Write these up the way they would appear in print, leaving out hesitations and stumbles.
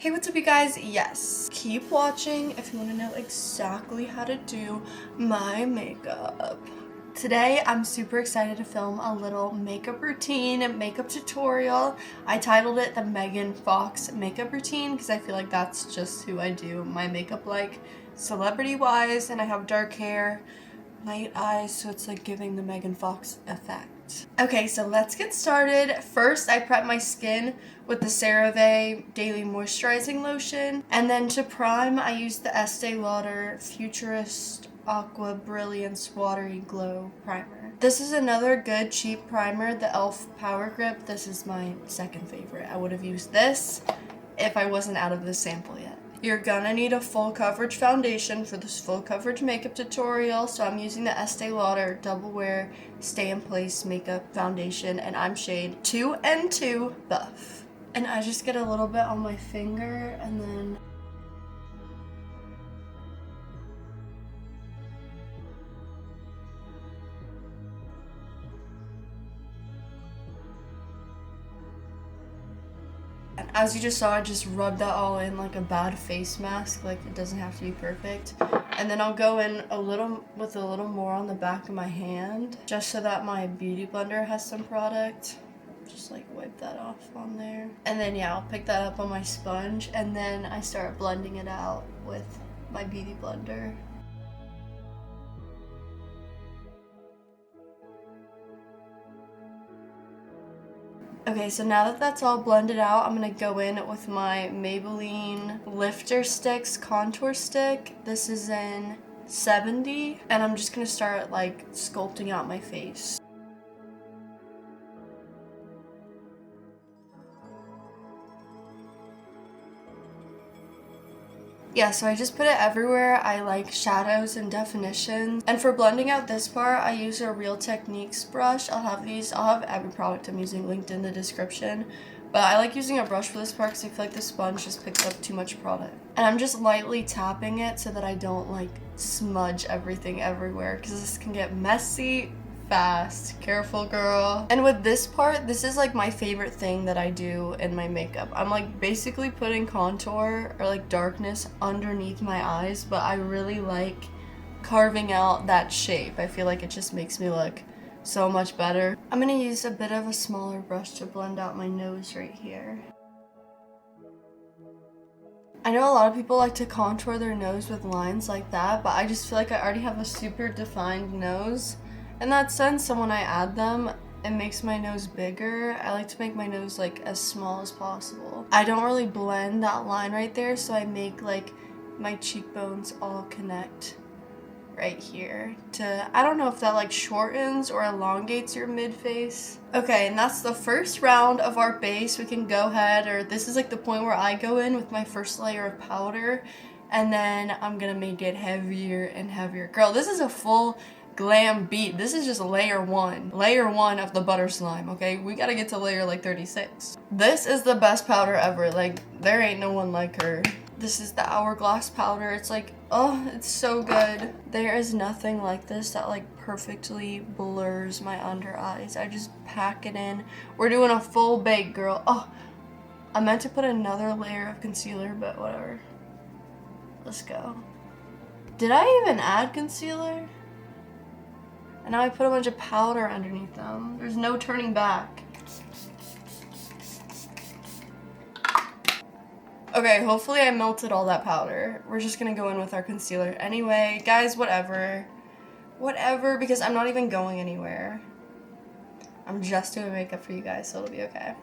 Hey, what's up you guys? Yes, keep watching if you want to know exactly how to do my makeup. Today, I'm super excited to film a little makeup routine and makeup tutorial. I titled it the Megan Fox makeup routine because I feel like that's just who I do my makeup like, celebrity-wise, and I have dark hair, light eyes, so it's like giving the Megan Fox effect. Okay, so let's get started. First, I prep my skin with the CeraVe Daily Moisturizing Lotion. And then to prime, I use the Estee Lauder Futurist Aqua Brilliance Watery Glow Primer. This is another good cheap primer, the e.l.f. Power Grip. This is my second favorite. I would have used this if I wasn't out of this sample yet. You're gonna need a full coverage foundation for this full coverage makeup tutorial, so I'm using the Estee Lauder Double Wear Stay in Place Makeup Foundation, and I'm shade 2N2 Buff. And I just get a little bit on my finger, and then as you just saw, I just rubbed that all in like a bad face mask. Like, it doesn't have to be perfect. And then I'll go in with a little more on the back of my hand, just so that my beauty blender has some product. Just like wipe that off on there. And then yeah, I'll pick that up on my sponge, and then I start blending it out with my beauty blender. Okay, so now that that's all blended out, I'm gonna go in with my Maybelline Lifter Sticks Contour Stick. This is in 70, and I'm just gonna start like sculpting out my face. Yeah, so I just put it everywhere. I like shadows and definitions. And for blending out this part, I use a Real Techniques brush. I'll have every product I'm using linked in the description. But I like using a brush for this part because I feel like the sponge just picks up too much product. And I'm just lightly tapping it so that I don't like smudge everything everywhere, because this can get messy fast. Careful, girl. And with this part, this is like my favorite thing that I do in my makeup. I'm like basically putting contour or like darkness underneath my eyes, but I really like carving out that shape. I feel like it just makes me look so much better. I'm gonna use a bit of a smaller brush to blend out my nose right here. I know a lot of people like to contour their nose with lines like that, but I just feel like I already have a super defined nose. In that sense, so when I add them, it makes my nose bigger. I like to make my nose like as small as possible. I don't really blend that line right there, so I make like my cheekbones all connect right here to, I don't know if that like shortens or elongates your mid-face. Okay, and that's the first round of our base. We can go ahead, or this is like the point where I go in with my first layer of powder, and then I'm gonna make it heavier and heavier. Girl, this is a full glam beat. This is just layer one of the butter slime, okay? We gotta get to layer like 36. This is the best powder ever. Like, there ain't no one like her. This is the Hourglass powder. It's like, oh, it's so good. There is nothing like this that like perfectly blurs my under eyes. I just pack it in. We're doing a full bake, girl. Oh, I meant to put another layer of concealer, but whatever. Let's go. Did I even add concealer? And now I put a bunch of powder underneath them. There's no turning back. Okay, hopefully I melted all that powder. We're just gonna go in with our concealer. Anyway, guys, whatever. Whatever, because I'm not even going anywhere. I'm just doing makeup for you guys, so it'll be okay.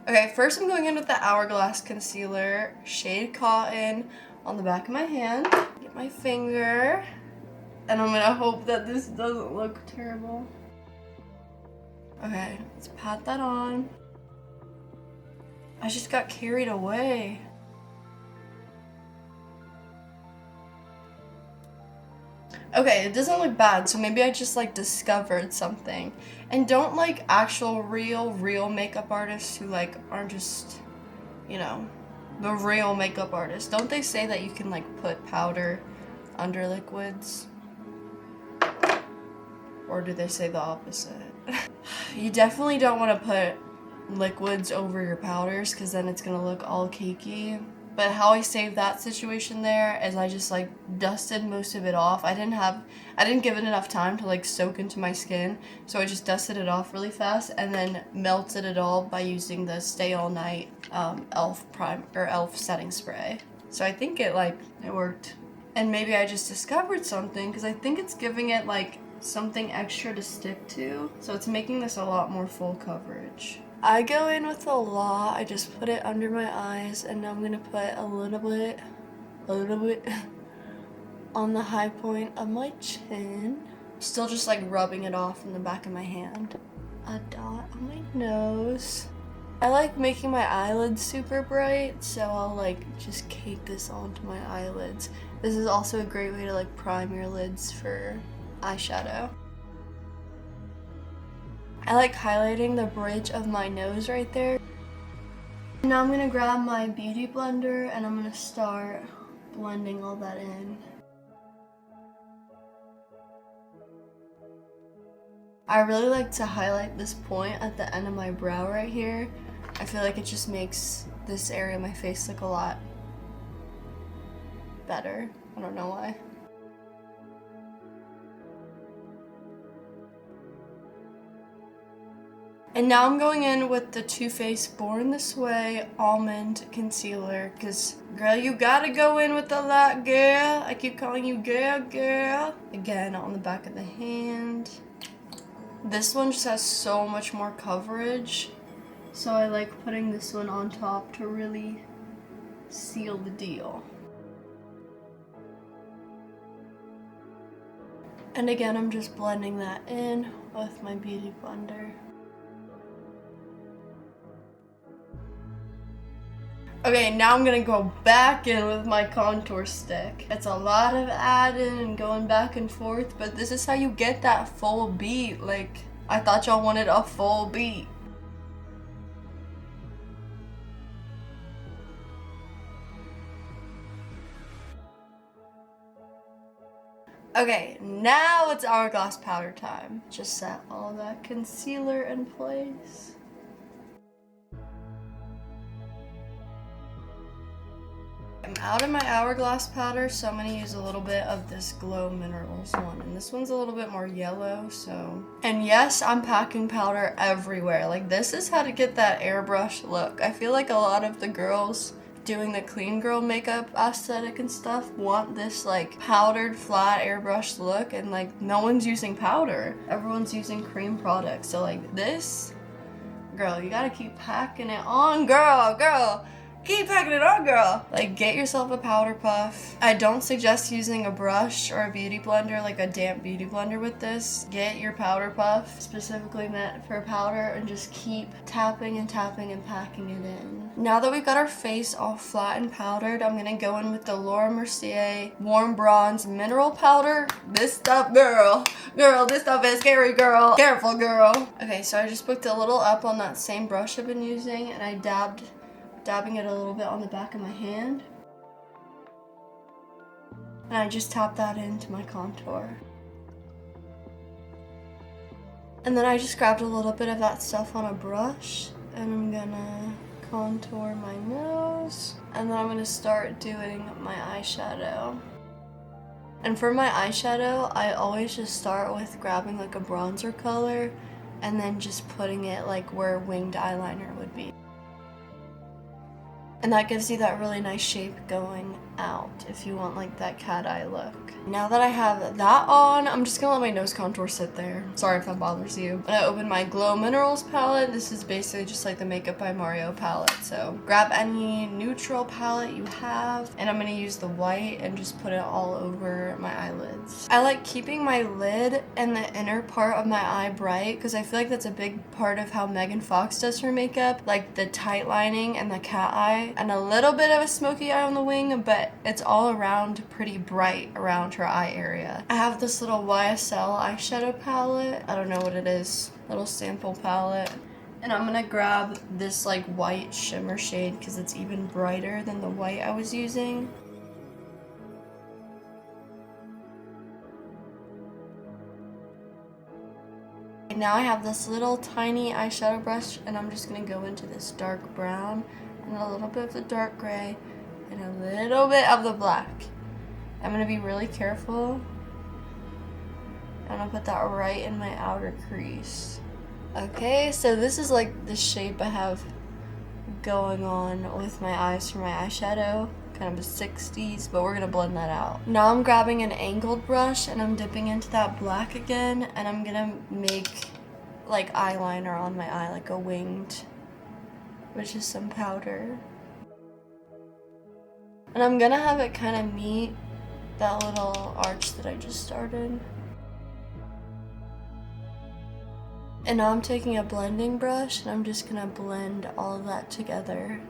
Okay, first I'm going in with the Hourglass concealer, shade Cotton, on the back of my hand. Get my finger. And I'm gonna hope that this doesn't look terrible. Okay, let's pat that on. I just got carried away. Okay, it doesn't look bad, so maybe I just like discovered something. And don't like actual real makeup artists who like aren't just, you know, the real makeup artists. Don't they say that you can like put powder under liquids? Or do they say the opposite? You definitely don't want to put liquids over your powders because then it's going to look all cakey. But how I saved that situation there is I just like dusted most of it off. I didn't give it enough time to like soak into my skin, so I just dusted it off really fast and then melted it all by using the Stay All Night e.l.f. e.l.f. setting spray. So I think it worked. And maybe I just discovered something, because I think it's giving it like something extra to stick to, so it's making this a lot more full coverage. I go in with a lot. I just put it under my eyes, and now I'm gonna put a little bit on the high point of my chin. Still just like rubbing it off in the back of my hand. A dot on my nose. I like making my eyelids super bright, so I'll like just cake this onto my eyelids. This is also a great way to like prime your lids for eyeshadow. I like highlighting the bridge of my nose right there. Now I'm gonna grab my beauty blender and I'm gonna start blending all that in. I really like to highlight this point at the end of my brow right here. I feel like it just makes this area of my face look a lot better. I don't know why. And now I'm going in with the Too Faced Born This Way Almond Concealer, because, girl, you gotta go in with the light, girl. I keep calling you girl, girl. Again, on the back of the hand. This one just has so much more coverage, so I like putting this one on top to really seal the deal. And again, I'm just blending that in with my beauty blender. Okay, now I'm gonna go back in with my contour stick. It's a lot of adding and going back and forth, but this is how you get that full beat. Like, I thought y'all wanted a full beat. Okay, now it's Hourglass powder time. Just set all that concealer in place. I'm out of my Hourglass powder, so I'm gonna use a little bit of this Glow Minerals one. And this one's a little bit more yellow, so. And yes, I'm packing powder everywhere. Like, this is how to get that airbrush look. I feel like a lot of the girls doing the clean girl makeup aesthetic and stuff want this like powdered flat airbrush look, and like no one's using powder. Everyone's using cream products. So like this, girl, you gotta keep packing it on, girl. Keep packing it on, girl. Like, get yourself a powder puff. I don't suggest using a brush or a beauty blender, like a damp beauty blender with this. Get your powder puff, specifically meant for powder, and just keep tapping and tapping and packing it in. Now that we've got our face all flat and powdered, I'm gonna go in with the Mercier Warm Bronze Mineral Powder. This stuff, girl, this stuff is scary, girl. Careful, girl. Okay, so I just picked a little up on that same brush I've been using, and I dabbing it a little bit on the back of my hand. And I just tap that into my contour. And then I just grabbed a little bit of that stuff on a brush, and I'm gonna contour my nose. And then I'm gonna start doing my eyeshadow. And for my eyeshadow, I always just start with grabbing like a bronzer color and then just putting it like where winged eyeliner would be. And that gives you that really nice shape going out if you want like that cat eye look. Now that I have that on, I'm just gonna let my nose contour sit there. Sorry if that bothers you. I'm gonna open my Glow Minerals palette. This is basically just like the Makeup by Mario palette. So grab any neutral palette you have, and I'm gonna use the white and just put it all over my eyelids. I like keeping my lid and the inner part of my eye bright, because I feel like that's a big part of how Megan Fox does her makeup, like the tight lining and the cat eye, and a little bit of a smoky eye on the wing, but it's all around pretty bright around her eye area. I have this little YSL eyeshadow palette. I don't know what it is. Little sample palette. And I'm gonna grab this like white shimmer shade because it's even brighter than the white I was using. Now I have this little tiny eyeshadow brush, and I'm just gonna go into this dark brown and a little bit of the dark gray, and a little bit of the black. I'm gonna be really careful. I'm gonna put that right in my outer crease. Okay, so this is like the shape I have going on with my eyes for my eyeshadow. Kind of a 60s, but we're gonna blend that out. Now I'm grabbing an angled brush and I'm dipping into that black again, and I'm gonna make like eyeliner on my eye, like a winged, which is some powder. And I'm gonna have it kind of meet that little arch that I just started. And now I'm taking a blending brush and I'm just gonna blend all of that together.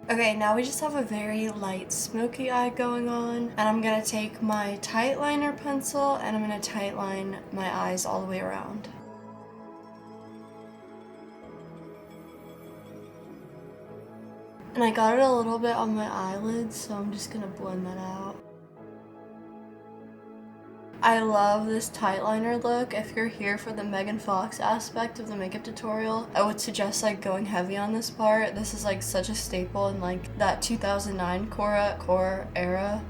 Okay, now we just have a very light smoky eye going on, and I'm gonna take my tight liner pencil and I'm gonna tight line my eyes all the way around. And I got it a little bit on my eyelids, so I'm just gonna blend that out. I love this tight liner look. If you're here for the Megan Fox aspect of the makeup tutorial, I would suggest like going heavy on this part. This is like such a staple in like that 2009 core era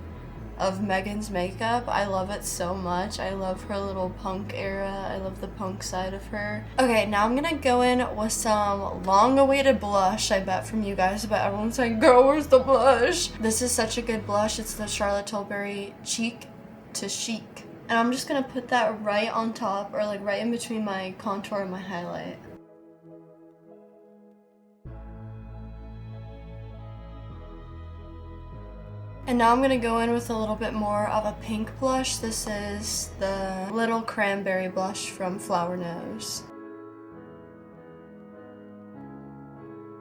of Megan's makeup. I love it so much. I love her little punk era. I love the punk side of her. Okay, now I'm gonna go in with some long-awaited blush, I bet, from you guys, but everyone's saying, girl, where's the blush? This is such a good blush. It's the Charlotte Tilbury Cheek to Chic. And I'm just gonna put that right on top, or like right in between my contour and my highlight. And now I'm gonna go in with a little bit more of a pink blush. This is the Little Cranberry blush from Flower Nose.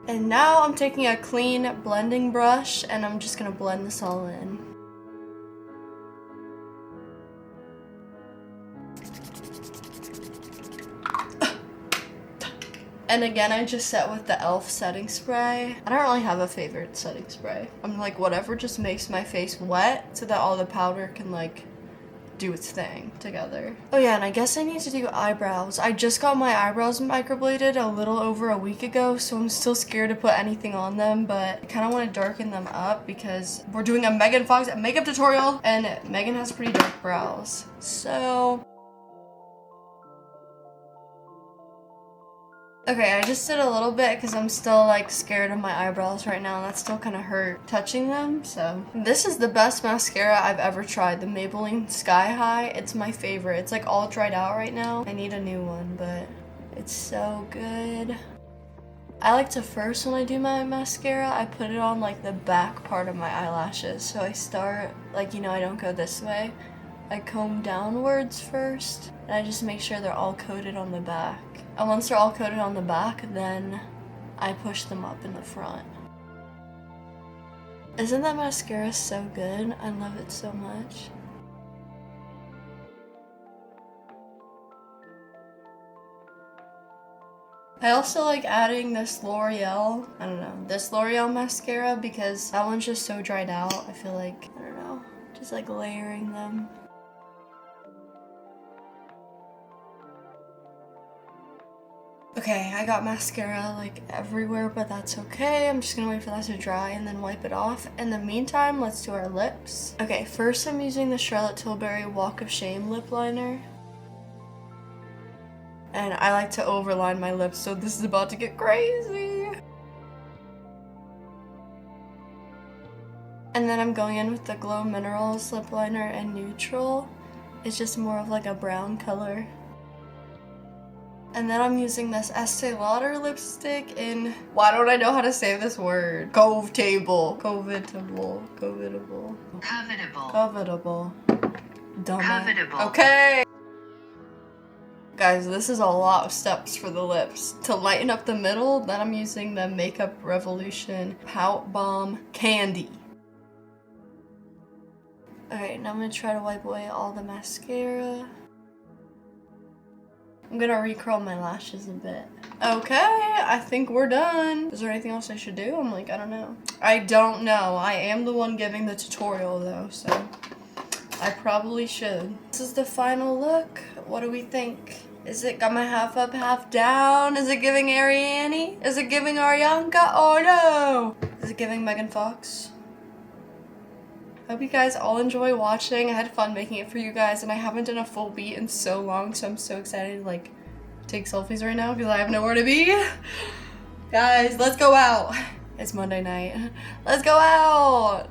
And now I'm taking a clean blending brush and I'm just gonna blend this all in. And again, I just set with the e.l.f. setting spray. I don't really have a favorite setting spray. I'm like, whatever just makes my face wet so that all the powder can like do its thing together. Oh yeah, and I guess I need to do eyebrows. I just got my eyebrows microbladed a little over a week ago, so I'm still scared to put anything on them, but I kind of want to darken them up because we're doing a Megan Fox makeup tutorial and Megan has pretty dark brows. So okay, I just did a little bit because I'm still like scared of my eyebrows right now and that still kind of hurt touching them. So this is the best mascara I've ever tried, the Maybelline Sky High. It's my favorite. It's like all dried out right now. I need a new one, but it's so good. I like to first, when I do my mascara, I put it on like the back part of my eyelashes. So I start like, you know, I don't go this way. I comb downwards first and I just make sure they're all coated on the back. And once they're all coated on the back, then I push them up in the front. Isn't that mascara so good? I love it so much. I also like adding this L'Oreal, this L'Oreal mascara because that one's just so dried out. I feel like, I don't know, just like layering them. Okay, I got mascara like everywhere, but that's okay. I'm just gonna wait for that to dry and then wipe it off. In the meantime, let's do our lips. Okay, first I'm using the Charlotte Tilbury Walk of Shame lip liner. And I like to overline my lips, so this is about to get crazy. And then I'm going in with the Glow Minerals lip liner in neutral. It's just more of like a brown color. And then I'm using this Estée Lauder lipstick in, why don't I know how to say this word? Covetable. Covetable. Covetable. Covetable. Covetable. Dumbass. Covetable. Okay. Guys, this is a lot of steps for the lips. To lighten up the middle, then I'm using the Makeup Revolution Pout Bomb Candy. Alright, now I'm gonna try to wipe away all the mascara. I'm gonna recurl my lashes a bit. Okay, I think we're done. Is there anything else I should do? I'm like, I don't know. I don't know. I am the one giving the tutorial though, so I probably should. This is the final look. What do we think? Is it got my half up, half down? Is it giving Ariane? Is it giving Arianka? Oh no! Is it giving Megan Fox? I hope you guys all enjoy watching. I had fun making it for you guys, and I haven't done a full beat in so long, so I'm so excited to like take selfies right now because I have nowhere to be. Guys, let's go out. It's Monday night. Let's go out.